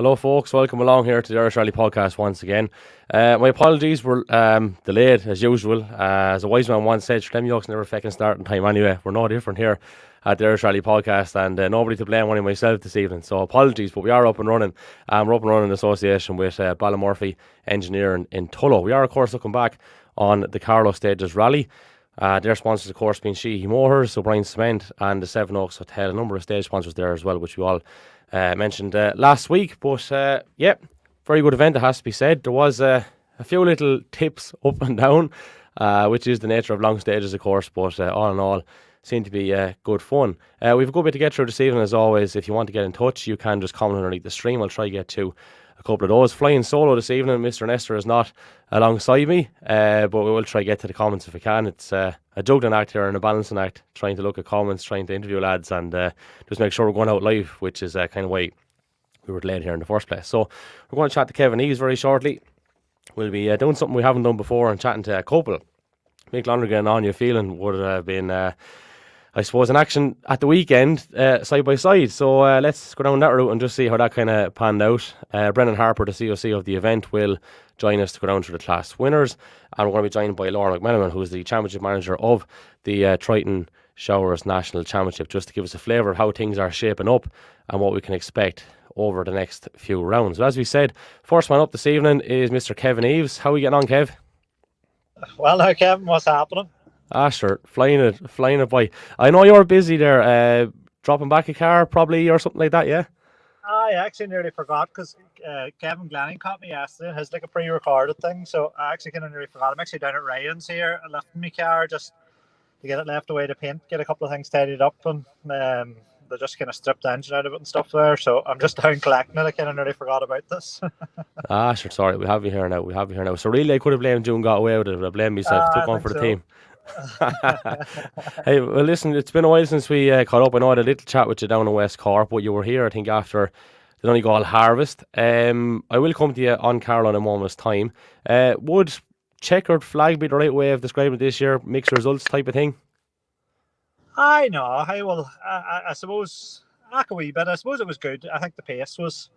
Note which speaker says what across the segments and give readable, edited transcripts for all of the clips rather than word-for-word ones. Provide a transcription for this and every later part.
Speaker 1: Hello folks, welcome along here to the Irish Rally Podcast once again. My apologies were delayed as usual. As a wise man once said, them yokes never fucking start in time anyway. We're no different here at the Irish Rally Podcast, and nobody to blame, only myself this evening. So apologies, but we are up and running. We're up and running in association with Ballymurphy Engineering in Tullow. We are of course looking back on the Carlow Stages Rally. Their sponsors of course being Sheehy Motors, O'Brien Cement and the Seven Oaks Hotel. A number of stage sponsors there as well, which we all mentioned last week. But very good event, it has to be said. There was a few little tips up and down, which is the nature of long stages of course, but all in all seemed to be good fun. We have a good bit to get through this evening as always. If you want to get in touch, you can just comment underneath the stream. I'll try to get to a couple of those. Flying solo this evening, Mr. Nestor is not alongside me, but we will try to get to the comments if we can. It's a juggling act here and a balancing act, trying to look at comments, trying to interview lads, and just make sure we're going out live, which is kind of why we were delayed here in the first place. So we're going to chat to Kevin Eaves very shortly. We'll be doing something we haven't done before and chatting to a couple. Mick Lonergan and Aine Phelan would have been I suppose in action at the weekend, side by side. So let's go down that route and just see how that kind of panned out. Brendan Harpur, the COC of the event, will join us to go down through the class winners. And we're going to be joined by Laura McMenamin, who is the championship manager of the Triton Showers National Championship, just to give us a flavour of how things are shaping up and what we can expect over the next few rounds. But as we said, first man up this evening is Mr. Kevin Eaves. How are we getting on, Kev?
Speaker 2: Well, now, Kevin, what's happening?
Speaker 1: Sure, flying it by. I know you're busy there, dropping back a car probably or something like that, yeah?
Speaker 2: I actually nearly forgot because Kevin Glenning caught me yesterday and has like a pre-recorded thing, so I actually kind of nearly forgot. I'm actually down at Ryan's here, lifting my car just to get it left away to paint, get a couple of things tidied up, and they just kind of stripped the engine out of it and stuff there, so I'm just down collecting it. I kind of nearly forgot about this.
Speaker 1: Sure, sorry, we have you here now. So really I could have blamed you and got away with it, but I blamed myself, took one for the team. Hey, well listen, it's been a while since we caught up. I know I had a little chat with you down in West Cork, but you were here I think after the Donegal harvest. I will come to you on Carlow in a moment's time. Would checkered flag be the right way of describing it this year, mixed results type of thing?
Speaker 2: I know, I suppose a wee bit. I suppose it was good. I think the pace was,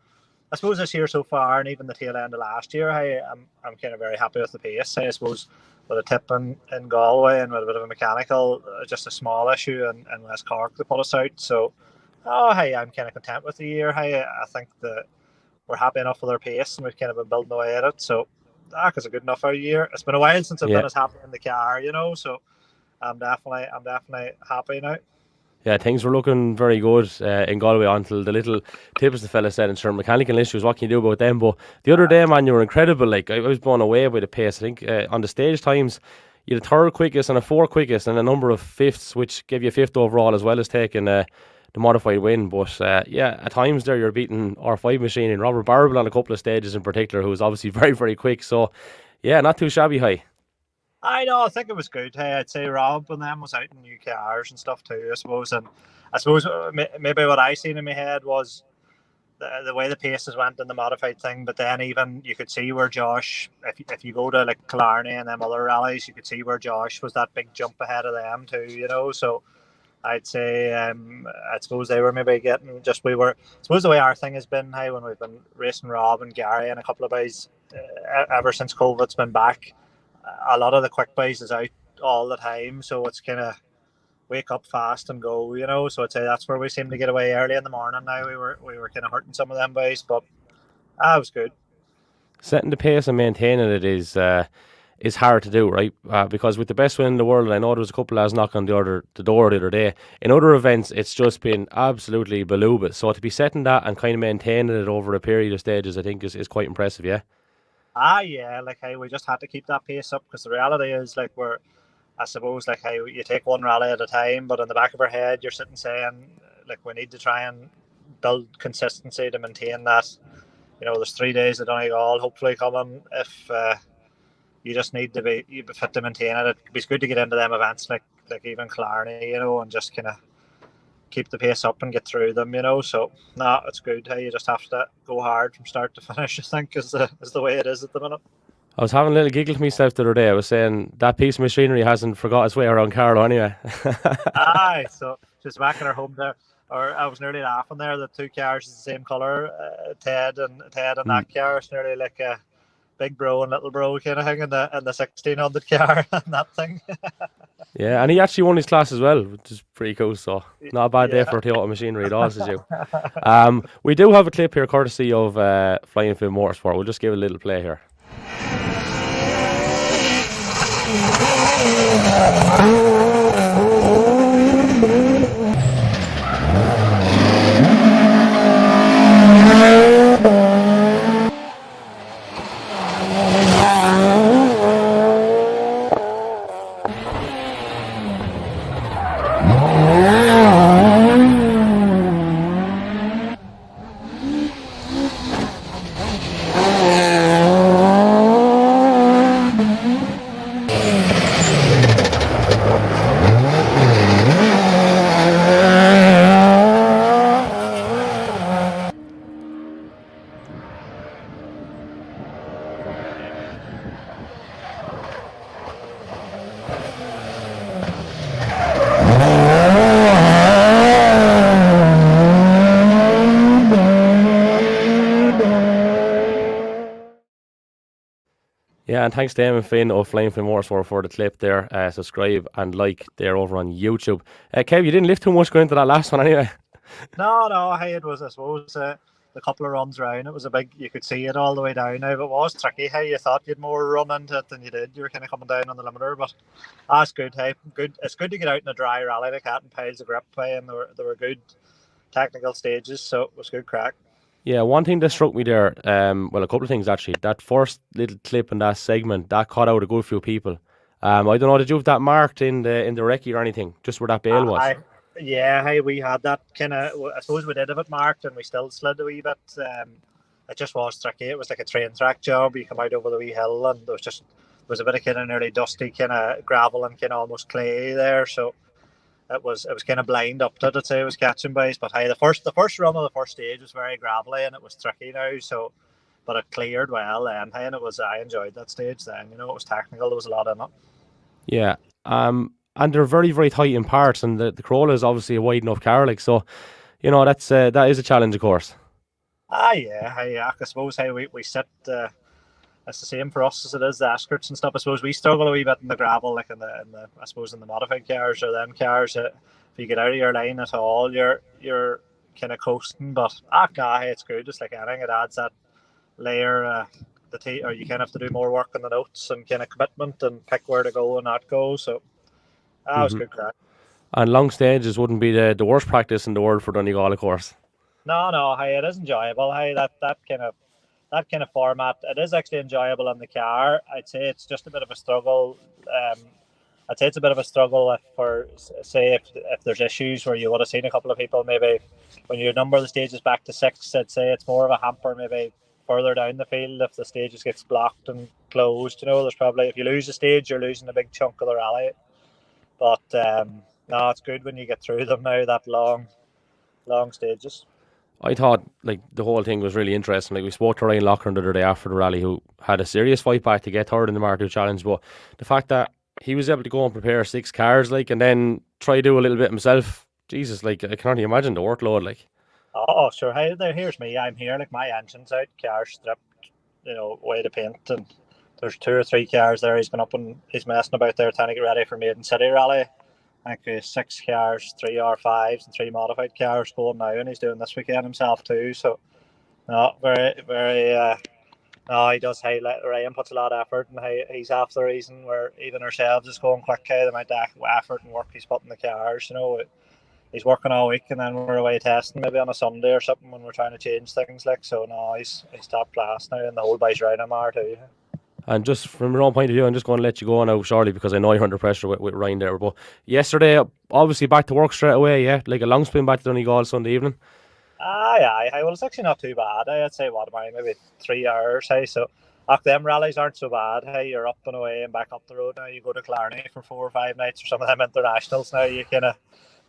Speaker 2: I suppose this year so far, and even the tail end of last year, I'm kind of very happy with the pace. I suppose with a tip in Galway and with a bit of a mechanical, just a small issue in West Cork to put us out. So, I'm kind of content with the year. I think that we're happy enough with our pace and we've kind of been building away at it. So, it's a good enough year. It's been a while since I've been as happy in the car, so I'm definitely happy now.
Speaker 1: Yeah, things were looking very good in Galway until the little tip, as the fella said, in certain mechanical issues. What can you do about them? But the other day, man, you were incredible. Like, I was blown away by the pace. I think on the stage times, you had a third quickest and a fourth quickest and a number of fifths, which gave you a fifth overall as well as taking the modified win. But at times there, you're beating R5 machine and Robert Barrable on a couple of stages in particular, who was obviously very, very quick. So, yeah, not too shabby high.
Speaker 2: I know, I think it was good. Hey, I'd say Rob and them was out in new cars and stuff too, I suppose. And I suppose maybe what I seen in my head was the way the paces went in the modified thing. But then even you could see where Josh, if you go to like Killarney and them other rallies, you could see where Josh was that big jump ahead of them too, So I'd say, I suppose they were maybe getting I suppose the way our thing has been, hey, when we've been racing Rob and Gary and a couple of guys ever since COVID's been back, a lot of the quick boys is out all the time, so it's kind of wake up fast and go, So I'd say that's where we seem to get away early in the morning. Now we were kind of hurting some of them boys, but it was good.
Speaker 1: Setting the pace and maintaining it is hard to do, right? Because with the best win in the world, I know there was a couple of lads knocking on the door the other day. In other events, it's just been absolutely beluga. So to be setting that and kind of maintaining it over a period of stages, I think is quite impressive, yeah.
Speaker 2: Yeah, we just had to keep that pace up because the reality is I suppose you take one rally at a time, but in the back of our head you're sitting saying we need to try and build consistency to maintain that. There's 3 days of Donegal hopefully coming. If you just need to be fit to maintain it, it'd be good to get into them events like even Killarney, and just kind of keep the pace up and get through them, So it's good. You just have to go hard from start to finish, I think, is the way it is at the minute.
Speaker 1: I was having a little giggle to myself the other day. I was saying that piece of machinery hasn't forgot its way around Carlow anyway.
Speaker 2: So just back in our home there. or I was nearly laughing there. The two cars is the same colour, Ted and that car. It's nearly like a big bro and little bro kind of thing in the 1600 car and that thing.
Speaker 1: Yeah, and he actually won his class as well, which is pretty cool. So not a bad day for Toyota machinery at all, says you. We do have a clip here, courtesy of Flying Fin Motorsport. We'll just give it a little play here. Yeah, and thanks to Aine Phelan of Flying Fin Motorsport for the clip there. Subscribe and like there over on YouTube. Kev, you didn't lift too much going into that last one anyway.
Speaker 2: No, hey, it was, I suppose, the couple of runs round. It was a big, you could see it all the way down now, but it was tricky. Hey, you thought you'd more run into it than you did. You were kind of coming down on the limiter, but that's good. Hey, good. It's good to get out in a dry rally like that and piles of grip, hey, and there were good technical stages, so it was good crack.
Speaker 1: Yeah, one thing that struck me there, well, a couple of things actually. That first little clip in that segment, that caught out a good few people. I don't know, did you have that marked in the recce or anything, just where that bale was?
Speaker 2: Yeah, hey, we had that kind of, I suppose we did have it marked and we still slid a wee bit. It just was tricky. It was like a train track job. You come out over the wee hill and there was a bit of kind of nearly dusty kind of gravel and kind of almost clay there. So it was kind of blind up to it, I'd say. It was catching base, but hey, the first run of the first stage was very gravelly and it was tricky now. So, but it cleared well then. Hey, and I enjoyed that stage then. You know, it was technical. There was a lot in it.
Speaker 1: Yeah. And they're very, very tight in parts, and the Corolla is obviously a wide enough car, like, so, you know, that is a challenge, of course.
Speaker 2: Yeah. I suppose we sit. It's the same for us as it is the Escorts and stuff. I suppose we struggle a wee bit in the gravel, like in the I suppose in the modified cars or them cars. If you get out of your line at all, you're kind of coasting. But it's good. Just like anything, it adds that layer. Or you kind of have to do more work on the notes and kind of commitment and pick where to go and not go. So that was good crack.
Speaker 1: And long stages wouldn't be the worst practice in the world for Donegal, of course.
Speaker 2: No. Hey, it is enjoyable. Hey, that kind of format, it is actually enjoyable in the car. I'd say it's just a bit of a struggle. I'd say it's a bit of a struggle if there's issues where you would have seen a couple of people maybe when you number the stages back to 6. I'd say it's more of a hamper maybe further down the field if the stages gets blocked and closed. You know, there's probably, if you lose a stage, you're losing a big chunk of the rally. But no, it's good when you get through them now, that long stages.
Speaker 1: I thought like the whole thing was really interesting. Like, we spoke to Ryan Loughlin the other day after the rally, who had a serious fight back to get third in the Mark II Challenge, but the fact that he was able to go and prepare 6 cars, like, and then try to do a little bit himself, Jesus, like, I can only imagine the workload, like.
Speaker 2: Oh, sure. Hey, here's me. I'm here, like, my engine's out, car stripped, you know, way to paint, and there's 2 or 3 cars there. He's been up and he's messing about there trying to get ready for Maiden City Rally. I think there's 6 cars, 3 R5s and 3 modified cars going now, and he's doing this weekend himself too. So, no, very, very. No, he does. Hey, Ryan puts a lot of effort, and he's half the reason where even ourselves is going quick. The amount of effort and work he's putting in the cars. You know, he's working all week, and then we're away testing maybe on a Sunday or something when we're trying to change things. Like, so, no, he's top class now, and the whole boys around him are too.
Speaker 1: And just from your own point of view, I'm just going to let you go now shortly because I know you're under pressure with Ryan there. But yesterday, obviously back to work straight away, yeah? Like a long spin back to Donegal Sunday evening.
Speaker 2: Well, it's actually not too bad. I'd say, maybe 3 hours. Hey, so them rallies aren't so bad. Hey, you're up and away and back up the road now. You go to Clarny for 4 or 5 nights or some of them internationals now. You kind of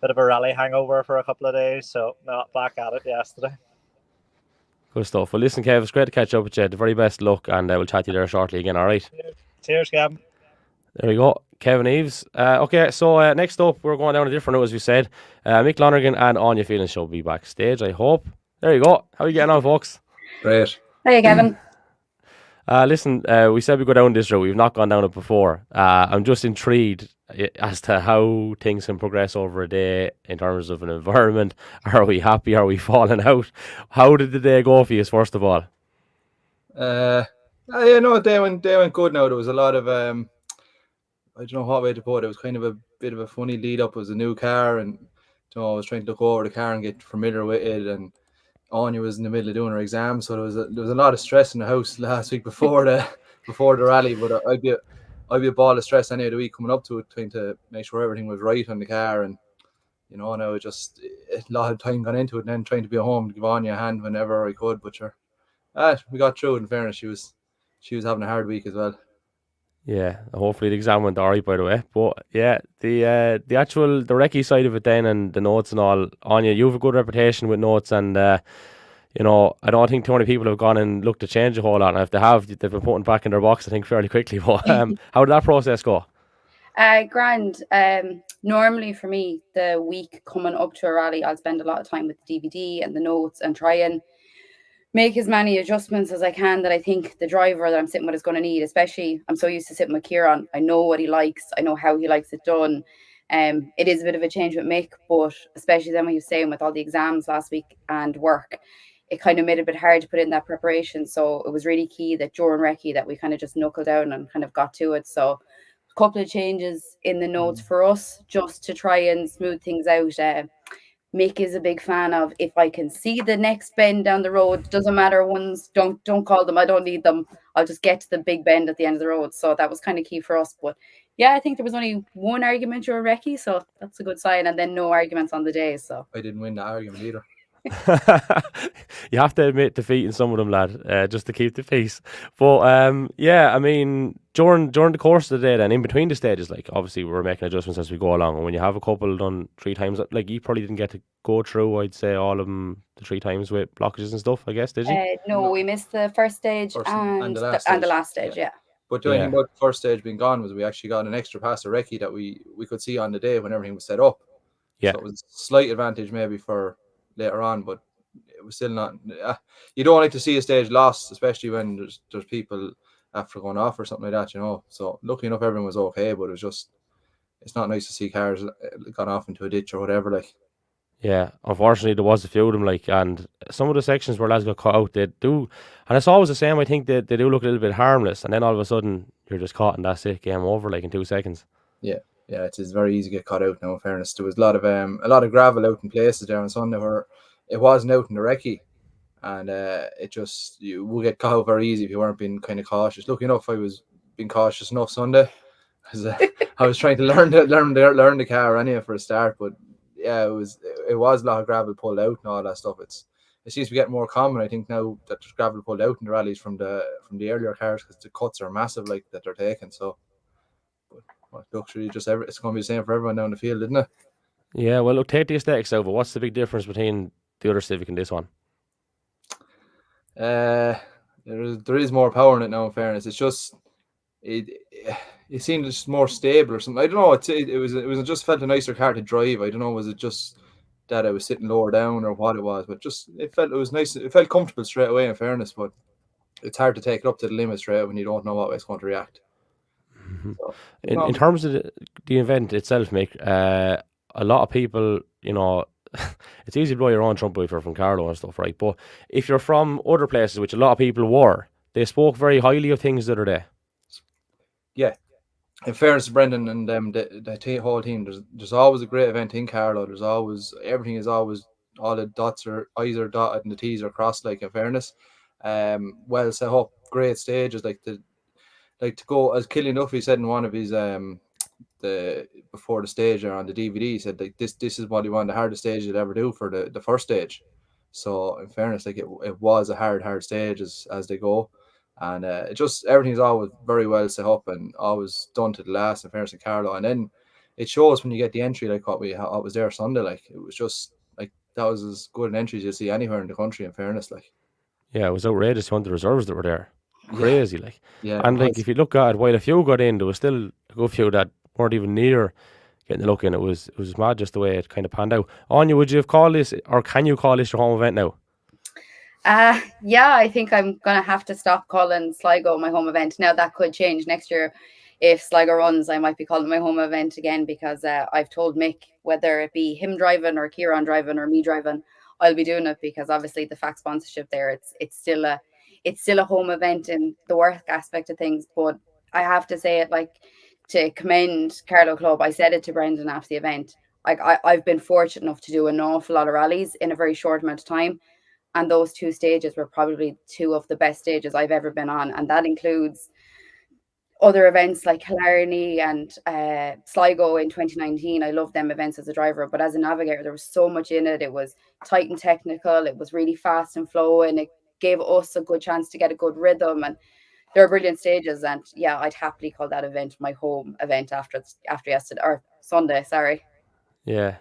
Speaker 2: bit of a rally hangover for a couple of days. So, not back at it yesterday.
Speaker 1: Good stuff. Well, listen, Kev, it's great to catch up with you. The very best luck, and we'll chat to you there shortly again, all right?
Speaker 2: Cheers, Gavin.
Speaker 1: There we go. Kevin Eaves. Okay, so next up, we're going down a different route, as we said. Mick Lonergan and Aine Phelan shall be backstage, I hope. There you go. How are you getting on, folks?
Speaker 3: Great.
Speaker 4: Hey, Kevin.
Speaker 1: Listen, we said we go down this route. We've not gone down it before. I'm just intrigued as to how things can progress over a day in terms of an environment. Are we happy? Are we falling out? How did the day go for you, first of all?
Speaker 3: Yeah, no, they went good now. There was a lot of I don't know what way to put it. It was kind of a bit of a funny lead up. It was a new car, and I was trying to look over the car and get familiar with it. And Anya was in the middle of doing her exam, so there was a lot of stress in the house last week before the rally. But I'd be a ball of stress any of the week coming up to it, trying to make sure everything was right on the car. And now it just a lot of time gone into it, and then trying to be at home to give Anya a hand whenever I could. But sure, we got through it. In fairness, she was having a hard week as well.
Speaker 1: Yeah, hopefully the exam went alright, by the way. But yeah, the recce side of it then, and the notes and all. Anya, you have a good reputation with notes, and I don't think too many people have gone and looked to change a whole lot. And if they have, they've been putting back in their box, I think, fairly quickly. But how did that process go?
Speaker 4: Grand. Normally for me, the week coming up to a rally, I'll spend a lot of time with the DVD and the notes and try and make as many adjustments as I can that I think the driver that I'm sitting with is going to need. Especially, I'm so used to sitting with Kieran. I know what he likes. I know how he likes it done. It is a bit of a change with Mick, but especially then when he was saying with all the exams last week and work, it kind of made it a bit hard to put in that preparation. So it was really key that during recce that we kind of just knuckled down and kind of got to it. So a couple of changes in the notes for us just to try and smooth things out. Mick is a big fan of, if I can see the next bend down the road, doesn't matter ones, don't call them, I don't need them. I'll just get to the big bend at the end of the road. So that was kind of key for us. But yeah, I think there was only one argument during recce, so that's a good sign. And then no arguments on the day. So
Speaker 3: I didn't win the argument either.
Speaker 1: You have to admit defeating some of them, lad, just to keep the peace. But yeah, I mean, during the course of the day, then in between the stages, like obviously we're making adjustments as we go along. And when you have a couple done 3 times, like you probably didn't get to go through, I'd say, all of them the 3 times with blockages and stuff. I guess, did you?
Speaker 4: No, we missed the first stage and the last stage. Yeah.
Speaker 3: But the only thing about the first stage being gone was we actually got an extra pass of recce that we could see on the day when everything was set up.
Speaker 1: Yeah,
Speaker 3: so it was a slight advantage maybe for later on, but it was still not. You don't like to see a stage lost, especially when there's people after going off or something like that, So lucky enough, everyone was okay, but it's not nice to see cars gone off into a ditch or whatever. Like,
Speaker 1: yeah, unfortunately there was a few of them, like, and some of the sections where lads got caught out, they do, and it's always the same. I think they do look a little bit harmless, and then all of a sudden you're just caught, and that's it, game over, like in 2 seconds.
Speaker 3: Yeah, it's very easy to get caught out now. In fairness, there was a lot of gravel out in places there on Sunday where it wasn't out in the recce, and you will get caught out very easy if you weren't being kind of cautious. Lucky enough, I was being cautious enough Sunday, because I was trying to learn the car anyway for a start. But yeah, it was a lot of gravel pulled out and all that stuff. It seems to be getting more common, I think, now that there's gravel pulled out in the rallies from the earlier cars, because the cuts are massive, like, that they're taking. So, but luxury, it's going to be the same for everyone down the field, isn't it?
Speaker 1: Yeah, well, look, take the aesthetics out, but what's the big difference between the other Civic and this one?
Speaker 3: There is more power in it now. In fairness, it's just it seemed just more stable or something. I don't know. It just felt a nicer car to drive. I don't know. Was it just that I was sitting lower down or what it was? But just it was nice. It felt comfortable straight away. In fairness, but it's hard to take it up to the limit straight when you don't know what way it's going to react.
Speaker 1: Mm-hmm. So, in terms of the event itself, Mick, a lot of people, it's easy to blow your own trumpet if you're from Carlow and stuff, right? But if you're from other places, which a lot of people were, they spoke very highly of things the other day.
Speaker 3: Yeah. In fairness to Brendan and the whole team, there's always a great event in Carlow. Everything is always, all the dots are I's are dotted and the T's are crossed, like, in fairness. Well set up, great stages, like to go, as Killian Duffy said in one of his before the stage there on the DVD, he said, like, this is what he wanted, the hardest stage he'd ever do for the first stage. So in fairness, like, it was a hard stage as they go, and everything's always very well set up and always done to the last, in fairness, in Carlow. And then it shows when you get the entry, like what was there Sunday. Like, it was just like, that was as good an entry as you see anywhere in the country, in fairness. Like,
Speaker 1: yeah, it was outrageous, one of the reserves that were there. Crazy, like.
Speaker 3: Yeah,
Speaker 1: and like, if you look at it, while a few got in, there was still a good few that weren't even near getting a look in. It was mad just the way it kind of panned out. Anya, would you have called this, or can you call this your home event now?
Speaker 4: Yeah, I think I'm gonna have to stop calling Sligo my home event. Now that could change next year. If Sligo runs, I might be calling my home event again, because I've told Mick, whether it be him driving or Kieran driving or me driving, I'll be doing it, because obviously the fact sponsorship there, it's still a home event in the work aspect of things. But I have to say it, like, to commend Carlow Club. I said it to Brendan after the event. Like, I've been fortunate enough to do an awful lot of rallies in a very short amount of time. And those 2 stages were probably 2 of the best stages I've ever been on. And that includes other events like Killarney and Sligo in 2019. I love them events as a driver, but as a navigator, there was so much in it. It was tight and technical. It was really fast and flowing. It gave us a good chance to get a good rhythm, and they were brilliant stages. And yeah, I'd happily call that event my home event after yesterday, or Sunday. Sorry.
Speaker 1: Yeah.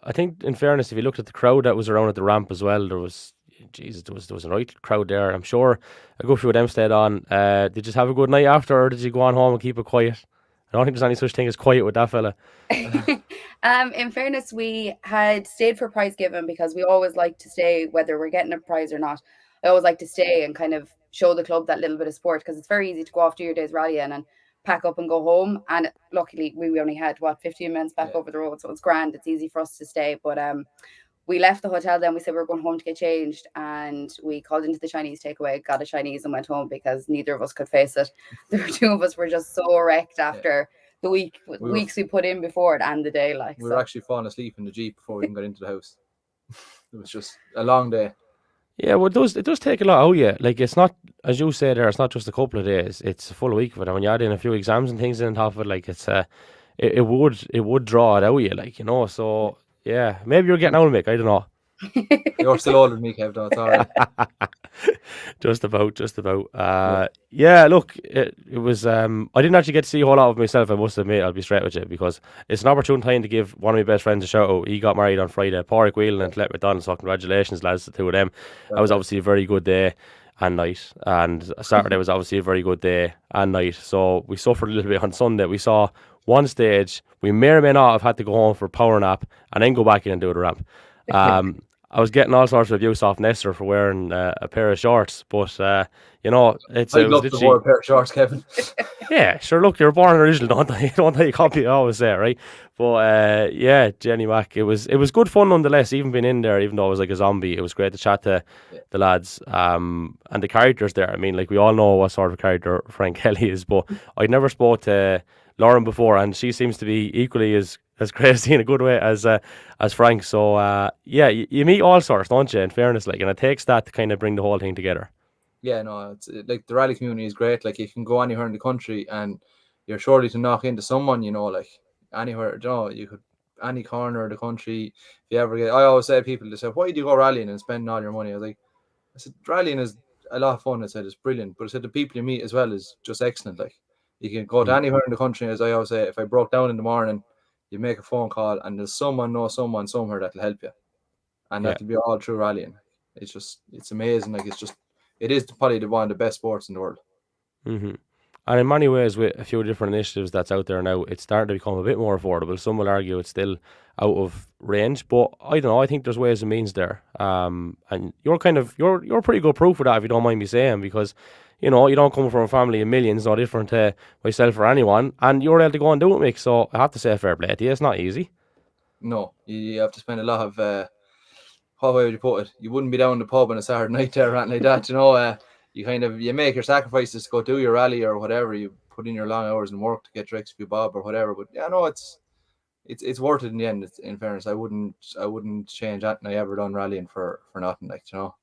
Speaker 1: I think, in fairness, if you looked at the crowd that was around at the ramp as well, there was a right crowd there. I'm sure a good few of them stayed on. Did you just have a good night after, or did you go on home and keep it quiet? I don't think there's any such thing as quiet with that fella.
Speaker 4: In fairness, we had stayed for prize giving, because we always like to stay, whether we're getting a prize or not. I always like to stay and kind of show the club that little bit of support, because it's very easy to go off to your day's rallying and pack up and go home. And luckily, we only had 15 minutes back over the road, so it's grand. It's easy for us to stay. But we left the hotel. Then we said we were going home to get changed, and we called into the Chinese takeaway, got a Chinese, and went home, because neither of us could face it. The 2 of us were just so wrecked after the weeks we put in before it and the day. Like,
Speaker 3: we were actually falling asleep in the Jeep before we even got into the house. It was just a long day.
Speaker 1: Yeah, well, it does take a lot out of you. Like, it's not, as you say there, it's not just a couple of days. It's a full week of it. And when you add in a few exams and things on top of it, like, it's it would draw it out of you, like, you know. So yeah, maybe you're getting out of it, Mick. I don't know.
Speaker 3: You're still older than me, Kev, though. It's all right.
Speaker 1: just about. Yeah, look, it was. I didn't actually get to see a whole lot of myself, I must admit. I'll be straight with you, because it's an opportune time to give one of my best friends a shout out. He got married on Friday, Pádraig Whelan and Colette McDonald. So congratulations, lads, the 2 of them. That was obviously a very good day and night, and Saturday was obviously a very good day and night. So we suffered a little bit on Sunday. We saw one stage. We may or may not have had to go home for a power nap and then go back in and do the ramp. I was getting all sorts of abuse off Nestor for wearing a pair of shorts, but you know,
Speaker 3: I'd love to wear a pair of shorts, Kevin.
Speaker 1: Yeah, sure. Look, you're born original, don't you copy? I always say, right? But yeah, Jenny Mac, it was good fun nonetheless. Even being in there, even though I was like a zombie, it was great to chat to the lads and the characters there. I mean, like, we all know what sort of character Frank Kelly is, but I'd never spoke to Lauren before, and she seems to be equally as crazy in a good way as Frank. So yeah, you meet all sorts, don't you? In fairness, like, and it takes that to kind of bring the whole thing together.
Speaker 3: Yeah, no, it's like the rally community is great. Like, you can go anywhere in the country and you're surely to knock into someone, you know, like anywhere, you know, you could any corner of the country. If you ever get, I always say to people, they say, why do you go rallying and spend all your money? I said, rallying is a lot of fun. I said, it's brilliant, but I said the people you meet as well is just excellent. Like, you can go to anywhere in the country. As I always say, if I broke down in the morning, you make a phone call and there's someone somewhere that'll help you, and that'll be all through rallying. It's amazing. Like, it is probably one of the best sports in the world.
Speaker 1: Mm-hmm. And in many ways, with a few different initiatives that's out there now, it's starting to become a bit more affordable. Some will argue it's still out of range, but I don't know. I think there's ways and means there. And you're pretty good proof of that, if you don't mind me saying, because, you know, you don't come from a family of millions, no different to myself or anyone, and you're able to go and do it, Mick. So I have to say, fair play to you. It's not easy.
Speaker 3: No, you have to spend a lot of how would you put it? You wouldn't be down the pub on a Saturday night there or anything like that, you know. You make your sacrifices to go do your rally or whatever. You put in your long hours and work to get your extra few bob or whatever. But yeah, no, it's worth it in the end. In fairness, I wouldn't change that. I ever done rallying for nothing, like, you know.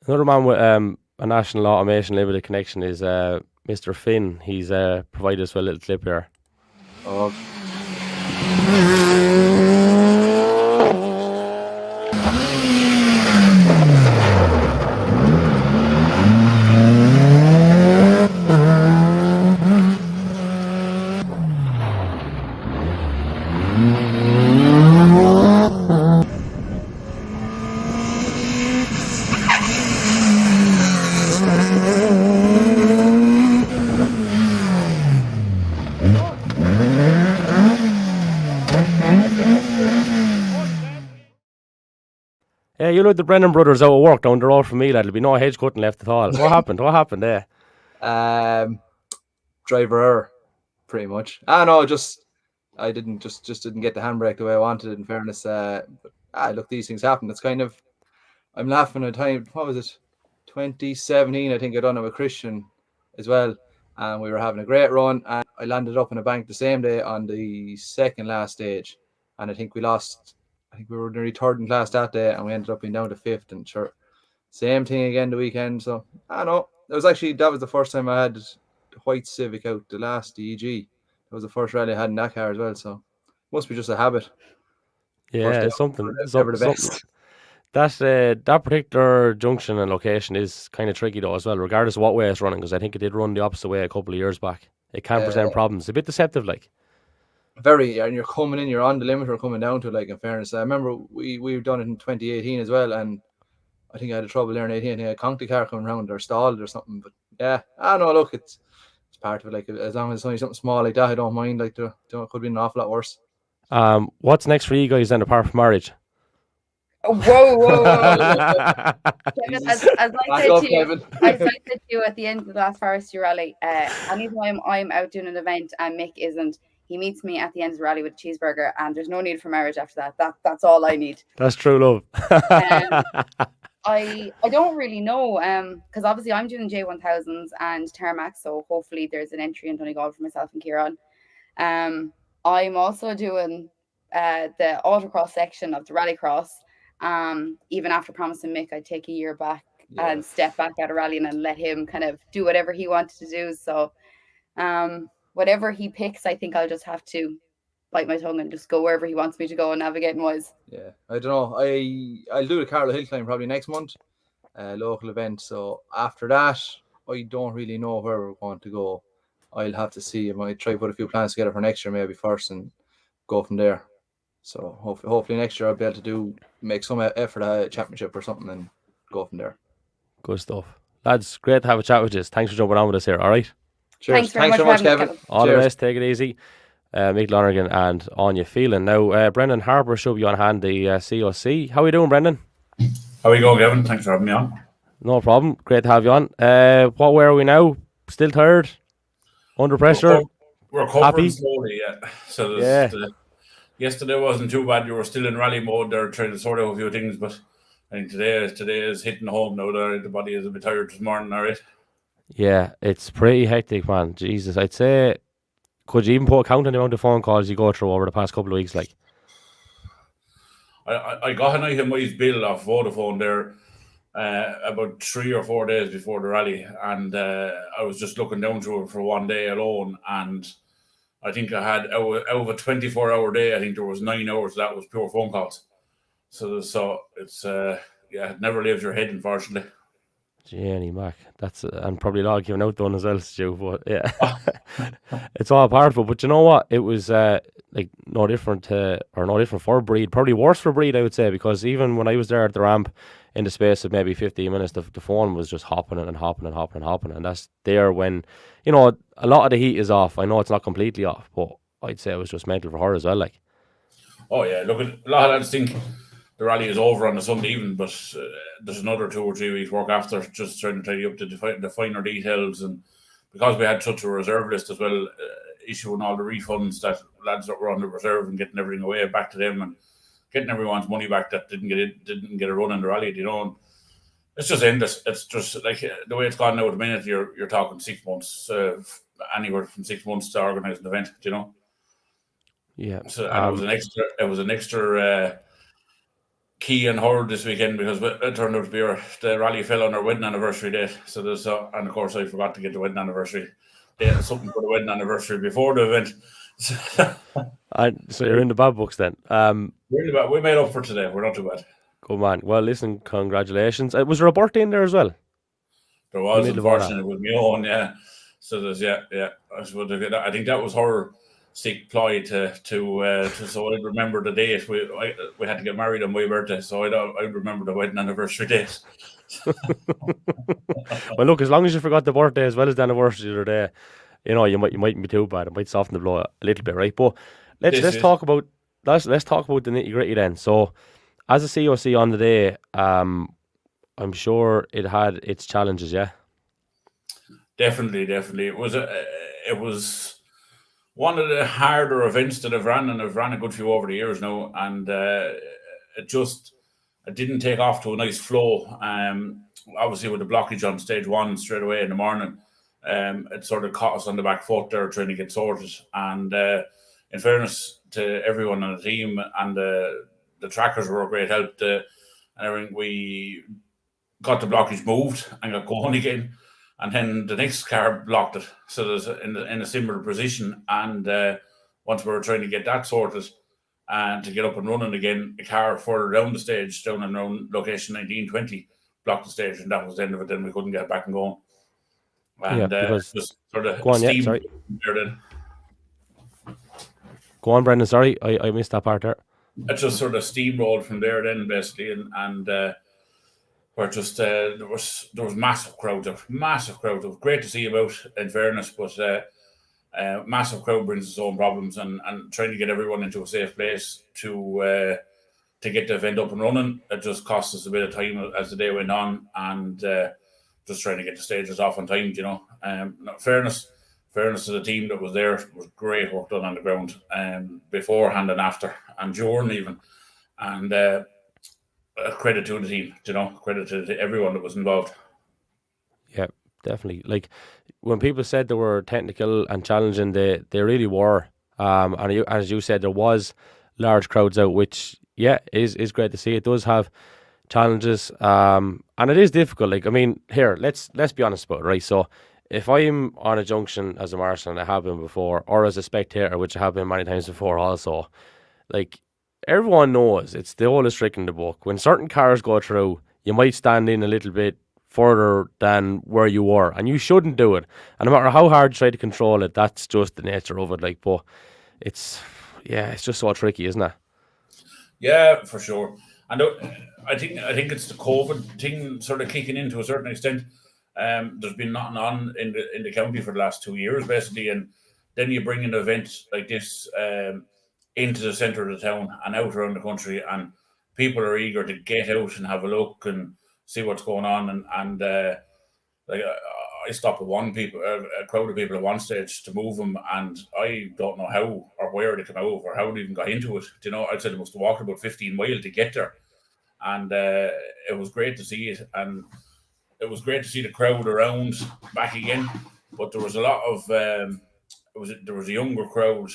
Speaker 1: Another man with a National Automation Limited connection is Mr. Finn. He's provided us with a little clip here.
Speaker 3: Oh.
Speaker 1: Yeah, you know the Brennan brothers out of work down the road from me, lad. There'll be no hedge cutting left at all. What happened? What happened there?
Speaker 3: Driver error, pretty much. No, I didn't didn't get the handbrake the way I wanted it, in fairness. Look, these things happen. It's kind of, I'm laughing at time. What was it? 2017, I think I done it with Christian as well. And we were having a great run. And I landed up in a bank the same day on the second last stage. And I think we lost, I think we were nearly third in class that day. And we ended up being down to fifth. And sure, same thing again the weekend. So I don't know. That was the first time I had the white Civic out, the last EG. That was the first rally I had in that car as well. So must be just a habit.
Speaker 1: Yeah,
Speaker 3: Something.
Speaker 1: That particular junction and location is kind of tricky though as well, regardless of what way it's running, because I think it did run the opposite way a couple of years back. It can present problems. A bit deceptive, like.
Speaker 3: Very, and you're coming in, you're on the limit or coming down to it, like, in fairness. I remember we've done it in 2018 as well, and I think I had trouble there in 18. I think I conked the car coming around or stalled or something. But yeah, I know, look, it's part of it. Like, as long as it's only something small like that, I don't mind. Like, there could be an awful lot worse.
Speaker 1: What's next for you guys then, apart from marriage?
Speaker 4: Whoa. Kevin, as I said to you at the end of the last Forestry rally, anytime I'm out doing an event and Mick isn't, he meets me at the end of the rally with a cheeseburger, and there's no need for marriage after that. That's all I need.
Speaker 1: That's true love.
Speaker 4: I don't really know, because obviously I'm doing J1000s and Tarmac, so hopefully there's an entry in Donegal for myself and Kieran. I'm also doing the autocross section of the rallycross. Even after promising Mick I'd take a year back and step back out of rallying and let him kind of do whatever he wanted to do. So whatever he picks, I think I'll just have to bite my tongue and just go wherever he wants me to go, navigating wise.
Speaker 3: Yeah, I don't know. I'll do the Carlow Hill Climb probably next month, local event. So after that, I don't really know where we're going to go. I'll have to see. I might try to put a few plans together for next year maybe first and go from there. So hopefully next year I'll be able to make some effort at a championship or something and go from there.
Speaker 1: Good stuff. Lads, great to have a chat with you. Thanks for jumping on with us here, all right?
Speaker 3: Cheers. Thanks very much, Kevin.
Speaker 1: All the best. Take it easy. Mick Lonergan and Aine Phelan. Now, Brendan Harpur should be on hand, the COC. How are you doing, Brendan?
Speaker 5: How are you going, Kevin? Thanks for having me on.
Speaker 1: No problem. Great to have you on. What way are we now? Still tired? Under pressure?
Speaker 5: We're covering slowly, yeah. So yesterday wasn't too bad. You were still in rally mode there, trying to sort out a few things, but I think today is hitting home now. The body is a bit tired this morning, all right?
Speaker 1: Yeah, it's pretty hectic, man. Jesus, I'd say, could you even put a count on the amount of phone calls you go through over the past couple of weeks? Like,
Speaker 5: I got an itemized bill off Vodafone there about 3 or 4 days before the rally, and I was just looking down through it for one day alone, and I think I had out of a 24-hour day, I think there was 9 hours that was pure phone calls. So it's it never leaves your head, unfortunately.
Speaker 1: Jenny Mac, that's and probably a lot of giving out done as well, Stu. But yeah, it's all part of it. But you know what? It was like no different for Breed. Probably worse for Breed, I would say, because even when I was there at the ramp, in the space of maybe 15 minutes, the phone was just hopping and hopping, and that's there when a lot of the heat is off. I know it's not completely off, but I'd say it was just mental for her as well. Like,
Speaker 5: oh yeah, look, a lot of lads think the rally is over on a Sunday evening, but there's another 2 or 3 weeks work after, just trying to tidy up the finer details, and because we had such a reserve list as well, issuing all the refunds that lads that were on the reserve and getting everything away back to them and getting everyone's money back that didn't get a run in the rally, and it's just endless. It's just like the way it's gone now at the minute. You're talking 6 months, anywhere from 6 months to organise an event,
Speaker 1: Yeah.
Speaker 5: So it was an extra key and hard this weekend because it turned out to be the rally fell on our wedding anniversary date. So there's and of course I forgot to get the wedding anniversary date, something for the wedding anniversary before the event.
Speaker 1: So you're in the bad books then.
Speaker 5: Really bad. We made up for today. We're not too bad.
Speaker 1: Good man. Well, listen, congratulations. Was there a birthday in there as well?
Speaker 5: There was, unfortunately, with my own, yeah. So there's I think that was her sick ploy to so I'd remember the date. We had to get married on my birthday, so I'd remember the wedding anniversary date.
Speaker 1: Well, look, as long as you forgot the birthday as well as the anniversary of the day, you mightn't be too bad. It might soften the blow a little bit, right? But let's talk about the nitty gritty then. So, As a COC on the day, I'm sure it had its challenges, yeah?
Speaker 5: Definitely. It was one of the harder events that I've ran, and I've ran a good few over the years now, and it didn't take off to a nice flow. Obviously, with the blockage on stage one straight away in the morning, it sort of caught us on the back foot there trying to get sorted. And in fairness to everyone on the team and the trackers were a great help. And everything, we got the blockage moved and got going again. And then the next car blocked it. So there's in a similar position. And once we were trying to get that sorted and to get up and running again, a car further down the stage, down and around location 1920, blocked the stage, and that was the end of it. Then we couldn't get back and going. And
Speaker 1: because
Speaker 5: just sort of
Speaker 1: go on,
Speaker 5: steam
Speaker 1: sorry.
Speaker 5: there then.
Speaker 1: Go on, Brendan. Sorry, I missed that part there.
Speaker 5: It just sort of steamrolled from there then, basically, and where just there was massive crowds. It was great to see about, in fairness, but massive crowd brings its own problems, and trying to get everyone into a safe place to get the event up and running, it just cost us a bit of time as the day went on, and just trying to get the stages off on time, you know. Fairness to the team that was there, was great work done on the ground, beforehand and after, and during even, and credit to the team, you know, credit to everyone that was involved.
Speaker 1: Yeah, definitely. Like, when people said they were technical and challenging, they really were. And as you said, there was large crowds out, which is great to see. It does have challenges, and it is difficult. Like, I mean, here, let's be honest about it, right? So if I'm on a junction as a marshal, and I have been before, or as a spectator, which I have been many times before also, like, everyone knows it's the oldest trick in the book. When certain cars go through, you might stand in a little bit further than where you were, and you shouldn't do it. And no matter how hard you try to control it, that's just the nature of it. Like, but it's just so tricky, isn't it?
Speaker 5: Yeah, for sure. And I think it's the COVID thing sort of kicking in to a certain extent. There's been nothing on in the county for the last 2 years, basically, and then you bring an event like this into the centre of the town and out around the country, and people are eager to get out and have a look and see what's going on. And like, I stopped a crowd of people at one stage to move them, and I don't know how or where they came out or how they even got into it. You know, I'd say they must have walked about 15 miles to get there, and it was great to see it, and it was great to see the crowd around back again. But there was a lot of there was a younger crowd,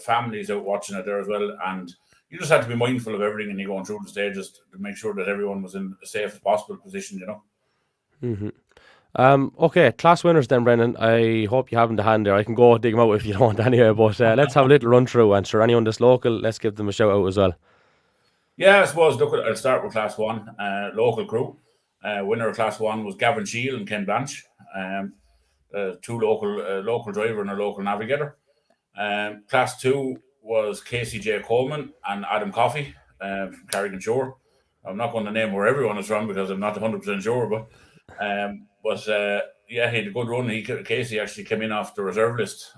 Speaker 5: families out watching it there as well, and you just had to be mindful of everything and you going through the stages to make sure that everyone was in the safest possible position, you know.
Speaker 1: Mm-hmm. Okay, class winners then, Brendan. I hope you have them to hand there. I can go dig them out if you don't want anyway, but let's have a little run through, and sure, anyone that's local, let's give them a shout out as well.
Speaker 5: Yeah, I suppose, look, I'll start with class one, local crew. Winner of class one was Gavin Shield and Ken Blanche, two local driver and a local navigator. Class two was Casey J. Coleman and Adam Coffey from Carrigan Shore. I'm not going to name where everyone is from because I'm not 100% sure, but he had a good run. Casey actually came in off the reserve list,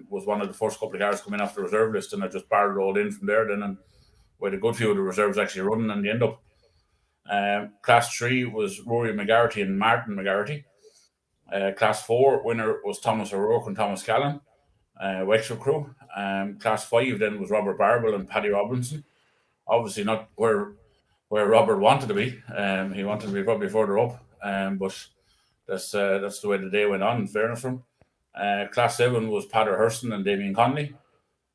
Speaker 5: was one of the first couple of cars coming off the reserve list, and I just barrel rolled in from there then, and with a good few of the reserves actually running in the end up. Class 3 was Rory McGarty and Martin McGarty. Class 4 winner was Thomas O'Rourke and Thomas Callan, Wexford crew. Class 5 then was Robert Barble and Paddy Robinson. Obviously not where Robert wanted to be. He wanted to be probably further up, but that's the way the day went on, in fairness from. Class 7 was Padder Hurston and Damien Conley.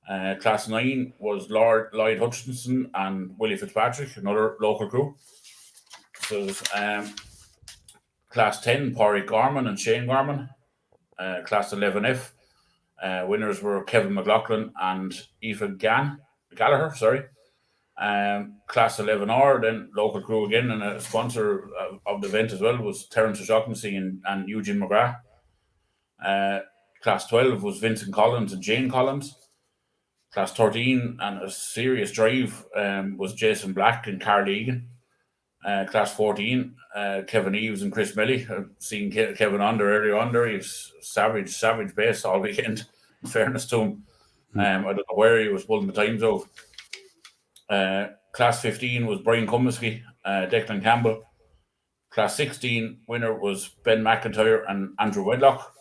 Speaker 5: Class 9 was Lloyd Hutchinson and Willie Fitzpatrick, another local crew. So Class 10, Pádraig Gorman and Shane Gorman. Class 11F, winners were Kevin McLaughlin and Aoife Gallagher, sorry. Class 11R, then local crew again, and a sponsor of the event as well was Terence O'Shaughnessy and Eugene McGrath. Class 12 was Vincent Collins and Jane Collins. Class 13 and a serious drive was Jason Black and Carl Egan. Class 14, Kevin Eaves and Chris Melly. I've seen Kevin on there earlier on there. He was savage pace all weekend, in fairness to him. I don't know where he was pulling the times out. Class 15 was Brian Cummesky, Declan Campbell. Class 16 winner was Ben McIntyre and Andrew Wedlock.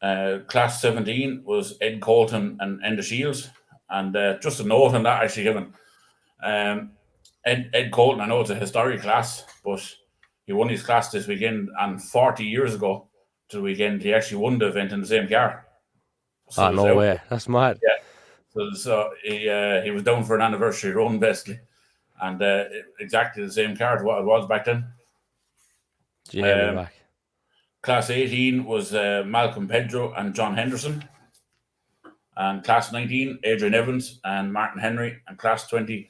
Speaker 5: Class 17 was Ed Colton and Enda Shields. And just a note on that, actually, Kevin. Ed Colton, I know it's a historic class, but he won his class this weekend, and 40 years ago to the weekend, he actually won the event in the same car.
Speaker 1: So no way. That's mad.
Speaker 5: Yeah. So he was down for an anniversary run, basically. And exactly the same car as what it was back then.
Speaker 1: Back.
Speaker 5: Class 18 was Malcolm Pedro and John Henderson. And Class 19, Adrian Evans and Martin Henry. And Class 20,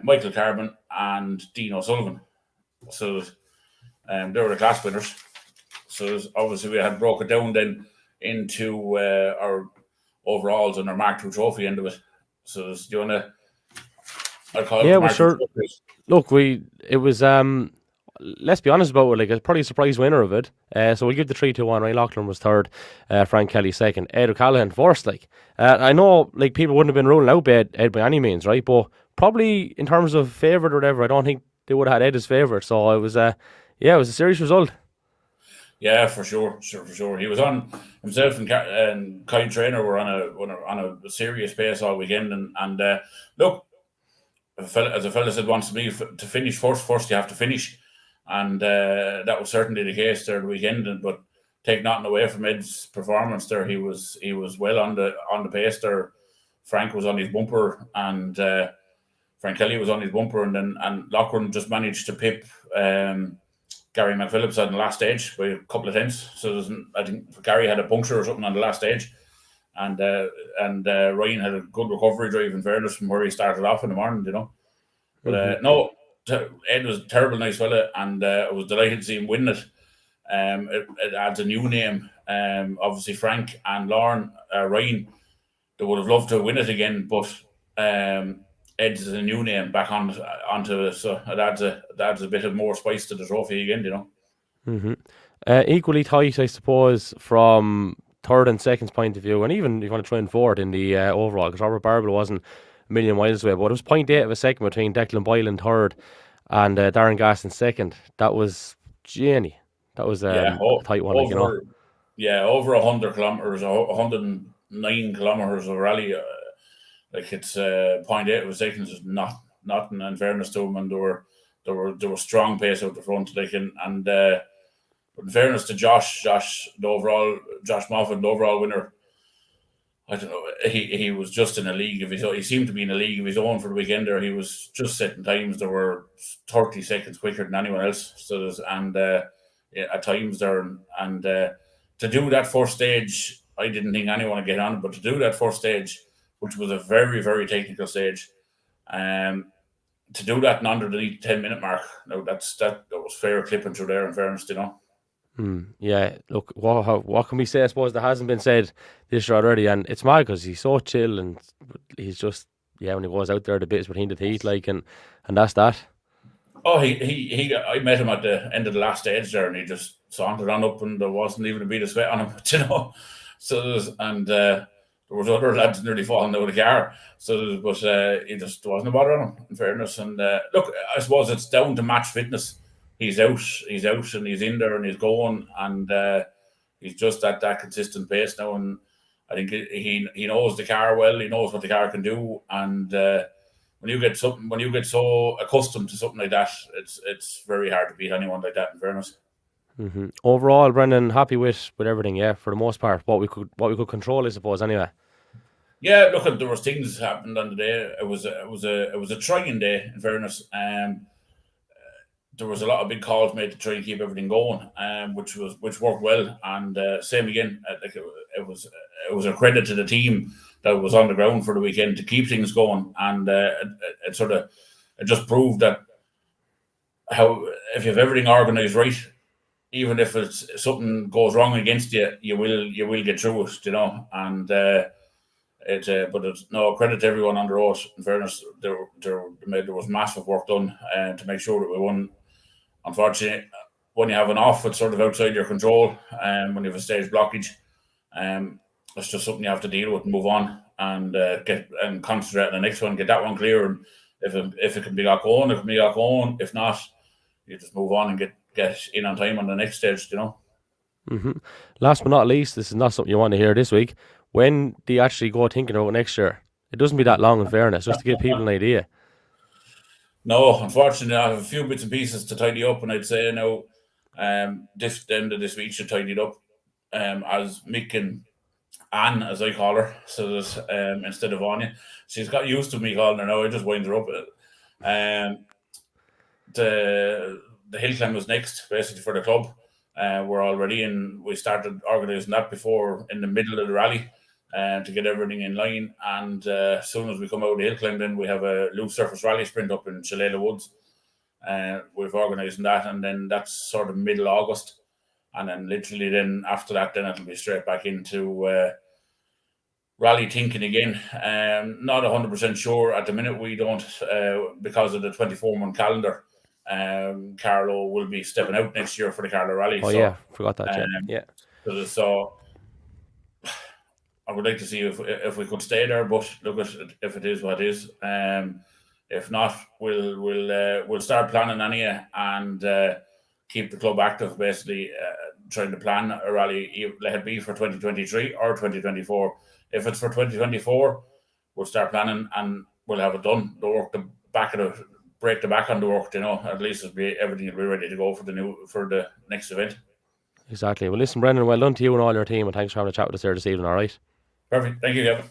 Speaker 5: Michael Carbon and Dean O'Sullivan. So they were the class winners. So obviously we had broke it down then into our overalls and our Mark II trophy end of it. So do you want to...
Speaker 1: Yeah, well, sure. Look, it was let's be honest about it, like, a probably surprise winner of it. So we'll give the 3-2-1. Ryan Loughlin was third, Frank Kelly second, Ed O'Callaghan first. Like, I know, like, people wouldn't have been ruling out Ed by any means, right? But probably in terms of favourite or whatever, I don't think they would have had Ed as favourite. So it was it was a serious result. Yeah,
Speaker 5: for sure. He was on himself and Kyle Trainer were on a serious pace all weekend, and look, as a fella said once to me, to finish first you have to finish, and that was certainly the case there the weekend. But take nothing away from Ed's performance there, he was well on the pace there. Frank was on his bumper, and Frank Kelly was on his bumper, and Loughlin just managed to pip Gary McPhillips on the last stage by a couple of tenths. So I think Gary had a puncture or something on the last stage, and Ryan had a good recovery drive, in fairness, from where he started off in the morning, you know. But no, Ed was a terrible nice fella, and I was delighted to see him win it. It adds a new name. Obviously Frank and Lauren, Ryan, they would have loved to win it again, but Ed's a new name back onto it, so it adds a bit of more spice to the trophy again, you know.
Speaker 1: Equally tight, I suppose, from third and second's point of view, and even if you want to try and fourth in the overall, because Robert Barber wasn't a million miles away, but it was 0.8 of a second between Declan Boyle in third and Darren Gass in second. That was Jenny. That was a tight one, you know.
Speaker 5: Yeah, over 100 kilometres, 109 kilometres of rally. Like, it's 0.8 of a second is nothing, in fairness to them, and they were strong pace out the front. Like, and but in fairness to Josh Moffat, the overall winner, I don't know, he was just in a league of his own. He seemed to be in a league of his own for the weekend there. He was just setting times that were 30 seconds quicker than anyone else. So at times there, and to do that first stage, I didn't think anyone would get on it, but to do that first stage, which was a very, very technical stage, to do that in under the 10-minute mark, no, that was fair clipping through there, in fairness, you know.
Speaker 1: Yeah, look, what can we say? I suppose that hasn't been said this year already, and it's mad because he's so chill, and he's just, when he goes out there, the bits between the teeth, like, and that's that.
Speaker 5: Oh, I met him at the end of the last stage there, and he just sauntered on up, and there wasn't even a bit of sweat on him, you know. So there was other lads nearly falling out of the car. But he just wasn't a bother on him, in fairness. And look, I suppose it's down to match fitness. He's out, and he's in there, and he's going, and he's just at that consistent pace now. And I think he knows the car well. He knows what the car can do. And when you get so accustomed to something like that, it's very hard to beat anyone like that, in fairness.
Speaker 1: Overall, Brendan, happy with everything, for the most part. What we could control, I suppose, anyway.
Speaker 5: Yeah, look, there was things happened on the day. It was a trying day, in fairness. There was a lot of big calls made to try and keep everything going, which worked well. And same again, like it was a credit to the team that was on the ground for the weekend to keep things going. And it just proved that how, if you have everything organised right, even if something goes wrong against you, you will get through it, you know. And but it's no credit to everyone on the road. In fairness, there was massive work done to make sure that we won. Unfortunately, when you have an off, it's sort of outside your control. When you have a stage blockage, it's just something you have to deal with and move on and concentrate on the next one, get that one clear, and if it can be got going, it can be got going. If not, you just move on and get in on time on the next stage, you know.
Speaker 1: Last but not least, this is not something you want to hear this week. When do you actually go thinking about next year? It doesn't be that long, in fairness, just to give people an idea.
Speaker 5: No, unfortunately, I have a few bits and pieces to tidy up, and I'd say now, the end of this week should tidy it up. As Mick and Anne, as I call her, so that instead of Anya, she's got used to me calling her now. I just wind her up. The hill climb was next, basically, for the club. We're already in. We started organising that before in the middle of the rally to get everything in line. And as soon as we come out of the hill climb, then we have a loose surface rally sprint up in Shalala Woods. We've organised that, and then that's sort of middle August. And then literally then after that, then it'll be straight back into rally thinking again. Not 100% sure at the minute. We don't, because of the 24-month calendar. Carlow will be stepping out next year for the Carlow Rally.
Speaker 1: Oh, so, yeah, forgot that. Yeah.
Speaker 5: So I would like to see if we could stay there, but look at if it is what it is. If not, we'll start planning anyway and keep the club active. Basically, trying to plan a rally, let it be for 2023 or 2024. If it's for 2024, we'll start planning and we'll have it done. Break the back on the work, you know. At least everything will be ready to go for the next event.
Speaker 1: Exactly. Well, listen, Brendan, well done to you and all your team, and thanks for having a chat with us here this evening. All right.
Speaker 5: Perfect. Thank you, Kevin.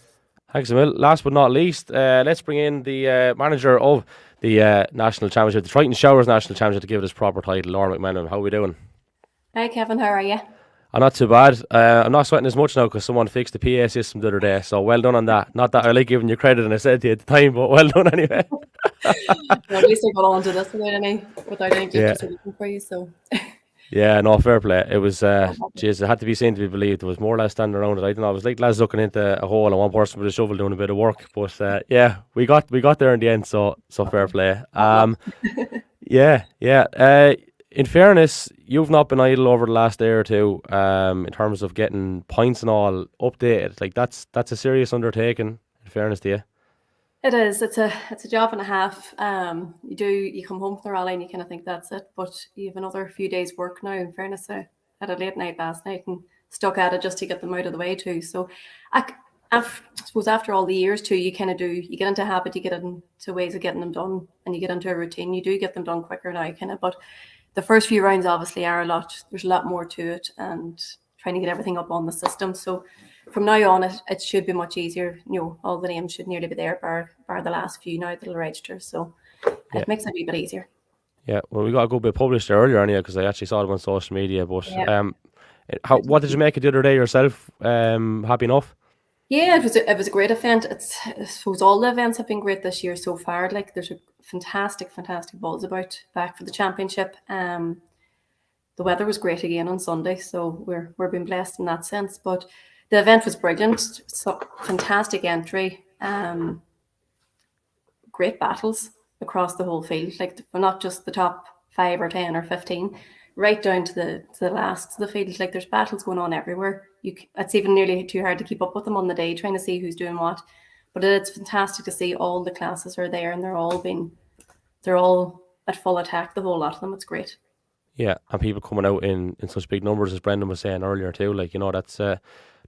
Speaker 1: Thanks a million. Last but not least, let's bring in the manager of the National Championship, the Triton Showers National Championship, to give it its proper title, Laura McMenamin. How are we doing?
Speaker 6: Hi, Kevin. How are you?
Speaker 1: I'm not too bad. I'm not sweating as much now because someone fixed the PA system the other day, so well done on that. Not that I like giving you credit, and I said to you at the time, but well done anyway.
Speaker 6: Well, at least I got on to this without any glitches looking for you. So.
Speaker 1: Yeah, no, fair play. It was, it had to be seen to be believed. There was more or less standing around it. I don't know. It was like lads looking into a hole and one person with a shovel doing a bit of work. But yeah, we got there in the end. So fair play. In fairness, you've not been idle over the last day or two. In terms of getting points and all updated, like that's a serious undertaking. In fairness to you.
Speaker 6: It is. It's a job and a half. You come home from the rally and you kind of think that's it, but you have another few days work now. In fairness, I had a late night last night and stuck at it just to get them out of the way too. So I suppose after all the years too, you get into habit, you get into ways of getting them done, and you get into a routine. You do get them done quicker now, but the first few rounds obviously are there's a lot more to it, and trying to get everything up on the system. So from now on, it should be much easier. All the names should nearly be there, bar the last few now that'll register. So it makes it a wee bit easier. Yeah,
Speaker 1: well, we got a good bit published earlier anyway, because I actually saw them on social media. But what did you make it the other day yourself? Happy enough?
Speaker 6: Yeah, it was a great event. I suppose all the events have been great this year so far. Like, there's a fantastic buzz back for the championship. The weather was great again on Sunday, so we're being blessed in that sense. But the event was brilliant. So fantastic entry. Great battles across the whole field. Like, not just the top 5 or 10 or 15, right down to the last of the field. Like, there's battles going on everywhere. It's even nearly too hard to keep up with them on the day, trying to see who's doing what. But it's fantastic to see all the classes are there, and they're all at full attack, the whole lot of them. It's great.
Speaker 1: Yeah, and people coming out in such big numbers, as Brendan was saying earlier too. Like,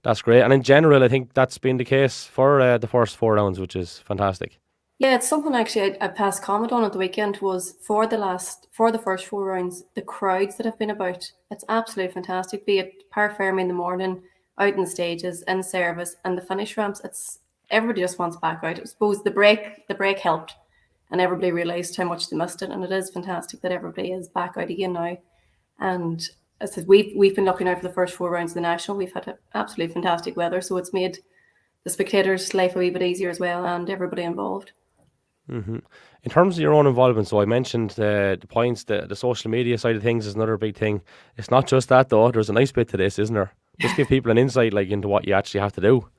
Speaker 1: that's great. And in general, I think that's been the case for the first 4 rounds, which is fantastic.
Speaker 6: Yeah, it's something actually I passed comment on at the weekend, was for the first 4 rounds, the crowds that have been about. It's absolutely fantastic. Be it Park Fermi in the morning, out in the stages, in service, and the finish ramps. Everybody just wants back out. I suppose the break helped, and everybody realised how much they missed it. And it is fantastic that everybody is back out again now. And as I said, we've been looking out for the first 4 rounds of the national. We've had absolutely fantastic weather, so it's made the spectators' life a wee bit easier as well, and everybody involved.
Speaker 1: Mm-hmm. In terms of your own involvement, so I mentioned the points, the social media side of things is another big thing. It's not just that though. There's a nice bit to this, isn't there? Just give people an insight into what you actually have to do.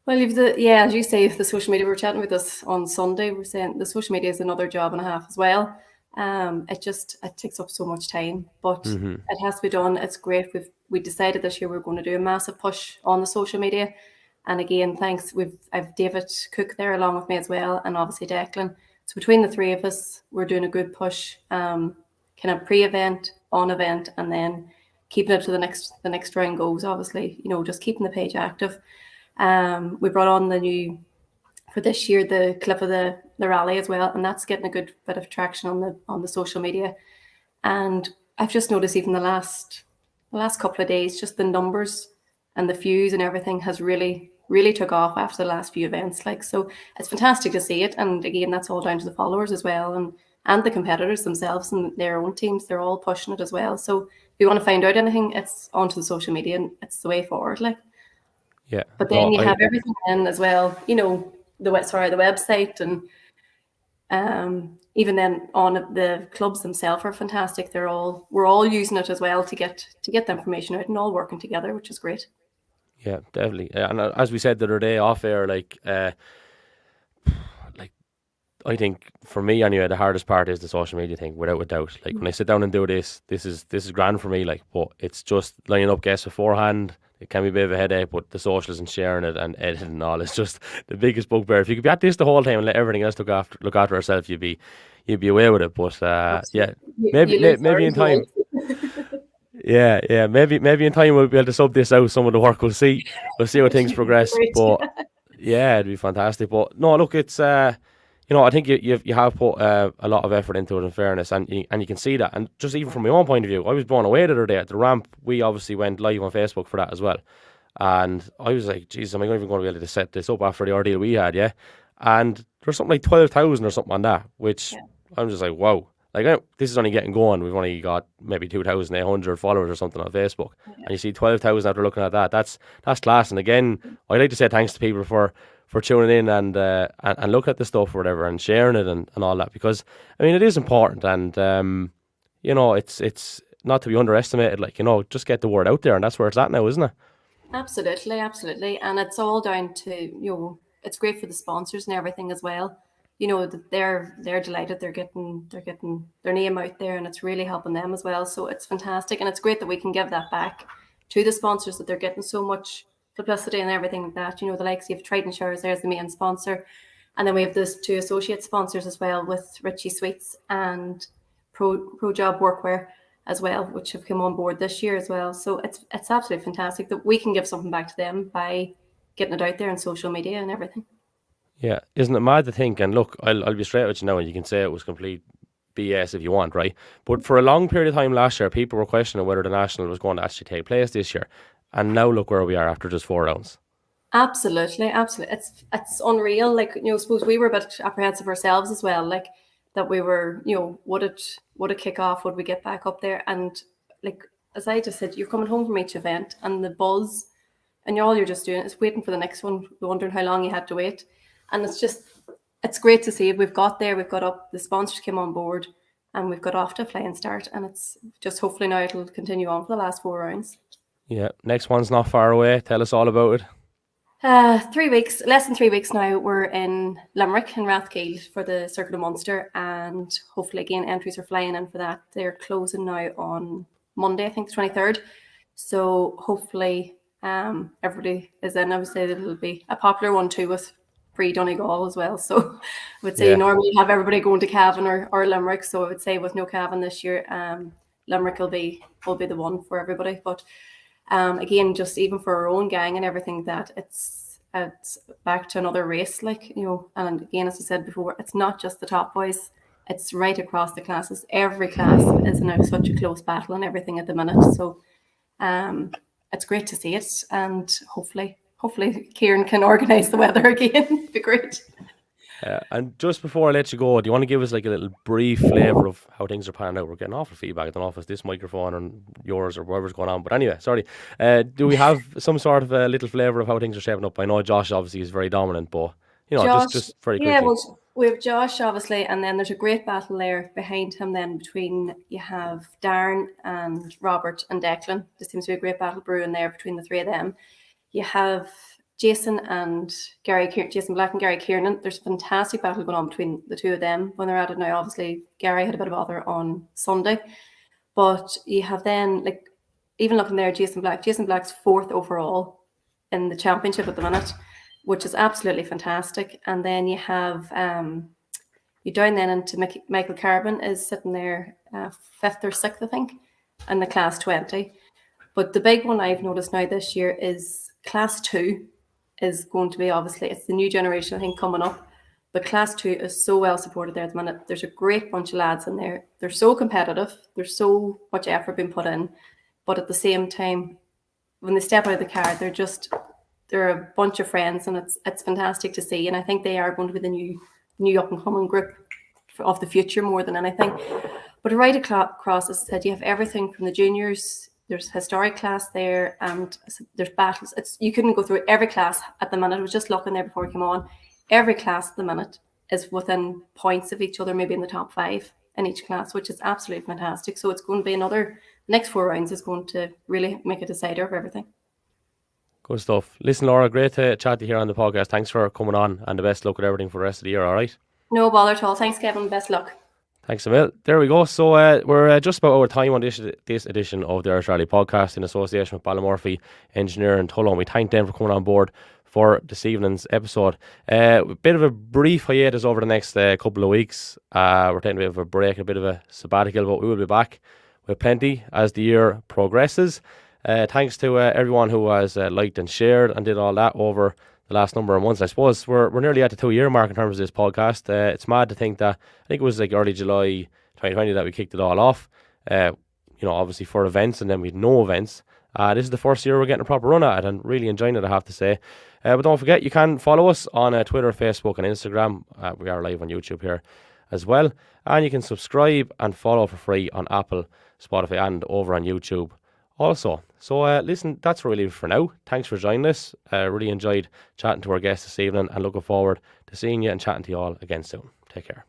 Speaker 1: Well,
Speaker 6: as you say, the social media, we were chatting with us on Sunday. We're saying the social media is another job and a half as well. It takes up so much time, but it has to be done. It's great. We decided this year we're going to do a massive push on the social media. And again, thanks. I've David Cook there along with me as well, and obviously Declan. So between the three of us, we're doing a good push, kind of pre-event, on event, and then keeping it to the next round goes. Obviously, just keeping the page active. We brought on the new for this year the clip of the rally as well, and that's getting a good bit of traction on the social media. And I've just noticed even the last couple of days, just the numbers and the views and everything has really took off after the last few events. So it's fantastic to see it. And again, that's all down to the followers as well, and the competitors themselves and their own teams. They're all pushing it as well. So if you want to find out anything, it's onto the social media, and it's the way forward.
Speaker 1: Yeah.
Speaker 6: But then you have everything in as well. The website, and even then on the clubs themselves are fantastic. We're all using it as well to get the information out and all working together, which is great.
Speaker 1: Yeah, definitely. And as we said the other day off air, I think for me anyway, the hardest part is the social media thing, without a doubt. When I sit down and do this is grand for me. But it's just lining up guests beforehand. It can be a bit of a headache, but the socials and sharing it and editing and all, it's just the biggest bugbear. If you could be at this the whole time and let everything else look after yourself, you'd be away with it. But yeah, maybe in time. Yeah, maybe in time we'll be able to sub this out. Some of the work we'll see how things progress. But yeah, it'd be fantastic. But no, look, it's I think you have put a lot of effort into it, in fairness, and you can see that. And just even from my own point of view, I was blown away the other day at the ramp. We obviously went live on Facebook for that as well, and I was like, "Geez, am I even going to be able to set this up after the ordeal we had?" Yeah, and there's something like 12,000 or something on that, which I'm just like, wow. This is only getting going. We've only got maybe 2,800 followers or something on Facebook, and you see 12,000 after looking at that. That's class. And again, I'd like to say thanks to people for tuning in and looking at the stuff or whatever and sharing it and all that, because I mean it is important, and it's not to be underestimated. Just get the word out there, and that's where it's at now, isn't it?
Speaker 6: Absolutely, and it's all down to it's great for the sponsors and everything as well. That they're delighted they're getting their name out there, and it's really helping them as well. So it's fantastic, and it's great that we can give that back to the sponsors, that they're getting so much publicity and everything like that. The likes of Trident Showers, there's the main sponsor, and then we have those two associate sponsors as well with Richie Sweets and Pro Job Workwear as well, which have come on board this year as well. So it's absolutely fantastic that we can give something back to them by getting it out there on social media and everything.
Speaker 1: Yeah, isn't it mad to think? And look, I'll be straight with you now, and you can say it was complete BS if you want, right? But for a long period of time last year, people were questioning whether the National was going to actually take place this year. And now look where we are after just 4 rounds.
Speaker 6: Absolutely. It's unreal. I suppose we were a bit apprehensive ourselves as well, that we were, would it kick off? Would we get back up there? And as I just said, you're coming home from each event, and the buzz, and all you're just doing is waiting for the next one, wondering how long you had to wait. And it's great to see it. We've got there, we've got up, the sponsors came on board, and we've got off to a flying start. And it's just hopefully now it'll continue on for the last 4 rounds.
Speaker 1: Yeah, next one's not far away. Tell us all about it.
Speaker 6: 3 weeks, less than 3 weeks now. We're in Limerick and Rathkeil for the Circuit of Munster, and hopefully again entries are flying in for that. They're closing now on Monday, I think the 23rd. So hopefully everybody is in. I would say that it'll be a popular one too, with pre-Donegal as well. So I would say normally you have everybody going to Cavan or Limerick. So I would say with no Cavan this year, Limerick will be the one for everybody. But again, just even for our own gang and everything, that it's back to another race, and again, as I said before, it's not just the top boys, it's right across the classes. Every class is in such a close battle and everything at the minute. So it's great to see it, and hopefully Kieran can organise the weather again. It'd be great.
Speaker 1: And just before I let you go, do you want to give us a little brief flavour of how things are panning out? We're getting awful feedback. I don't know if it's this microphone or yours or whatever's going on. But anyway, sorry. Do we have some sort of a little flavour of how things are shaping up? I know Josh obviously is very dominant, but Josh, just very quickly.
Speaker 6: Yeah, well, we have Josh obviously, and then there's a great battle there behind him. Then between you have Darren and Robert and Declan. There seems to be a great battle brewing there between the three of them. You have Jason Black and Gary Kiernan. There's a fantastic battle going on between the two of them when they're at it now. Obviously, Gary had a bit of bother on Sunday, but you have then, even looking there, Jason Black's 4th overall in the championship at the minute, which is absolutely fantastic. And then you have You down then into Michael Carbon is sitting there 5th or 6th, I think, in the class 20. But the big one I've noticed now this year is class 2 is going to be, obviously, it's the new generation, I think, coming up. But class 2 is so well supported there at the minute. There's a great bunch of lads in there. They're so competitive. There's so much effort being put in. But at the same time, when they step out of the car, they're a bunch of friends, and it's fantastic to see. And I think they are going to be the new up and coming group of the future more than anything. But right across, as I said, you have everything from the juniors. There's historic class there, and there's battles. You couldn't go through every class at the minute. I was just looking there before we came on. Every class at the minute is within points of each other, maybe in the top 5 in each class, which is absolutely fantastic. So it's going to be next 4 rounds is going to really make a decider of everything.
Speaker 1: Good stuff. Listen, Laura, great to chat to you here on the podcast. Thanks for coming on, and the best luck with everything for the rest of the year, all right?
Speaker 6: No bother at all. Thanks, Kevin. Best luck.
Speaker 1: Thanks a million. There we go. So we're just about over time on this edition of the Irish Rally podcast in association with Ballymurphy Engineer and Tullow. We thank them for coming on board for this evening's episode. A bit of a brief hiatus over the next couple of weeks. We're taking a bit of a break, a bit of a sabbatical, but we will be back with plenty as the year progresses. Thanks to everyone who has liked and shared and did all that over the last number of months. I suppose we're nearly at the 2-year mark in terms of this podcast. It's mad to think that, I think it was like early July 2020 that we kicked it all off, obviously for events, and then we had no events. This is the first year we're getting a proper run at it, and really enjoying it, I have to say. But don't forget, you can follow us on Twitter, Facebook and Instagram. We are live on YouTube here as well. And you can subscribe and follow for free on Apple, Spotify and over on YouTube also. So listen, that's really it for now. Thanks for joining us. Really enjoyed chatting to our guests this evening, and looking forward to seeing you and chatting to you all again soon. Take care.